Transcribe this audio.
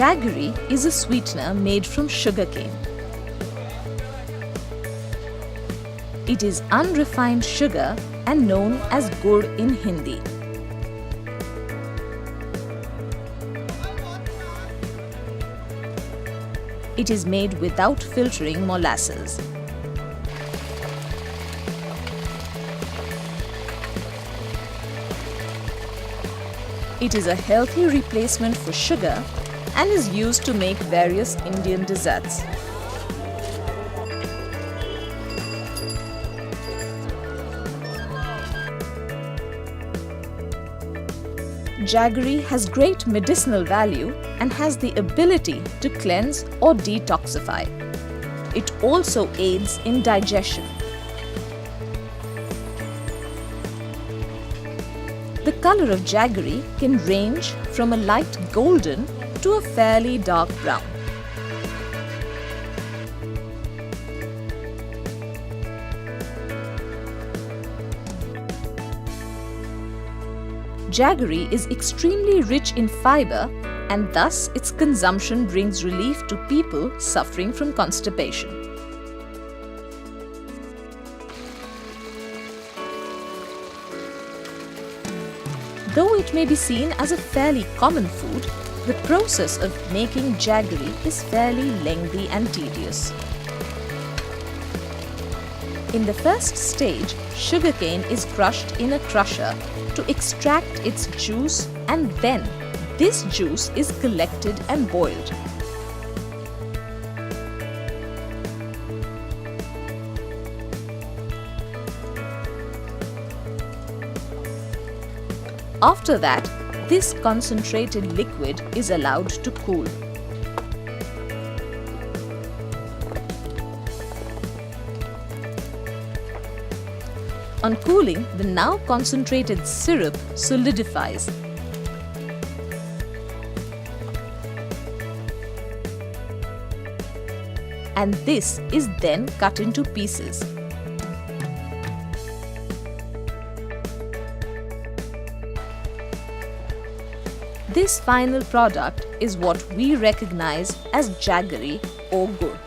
Jaggery is a sweetener made from sugarcane. It is unrefined sugar and known as gur in Hindi. It is made without filtering molasses. It is a healthy replacement for sugar and is used to make various Indian desserts. Jaggery has great medicinal value and has the ability to cleanse or detoxify. It also aids in digestion. The color of jaggery can range from a light golden to a fairly dark brown. Jaggery is extremely rich in fiber and thus its consumption brings relief to people suffering from constipation. Though it may be seen as a fairly common food, the process of making jaggery is fairly lengthy and tedious. In the first stage, sugarcane is crushed in a crusher to extract its juice, and then this juice is collected and boiled. After that, this concentrated liquid is allowed to cool. On cooling, the now concentrated syrup solidifies. And this is then cut into pieces. This final product is what we recognize as jaggery or gur.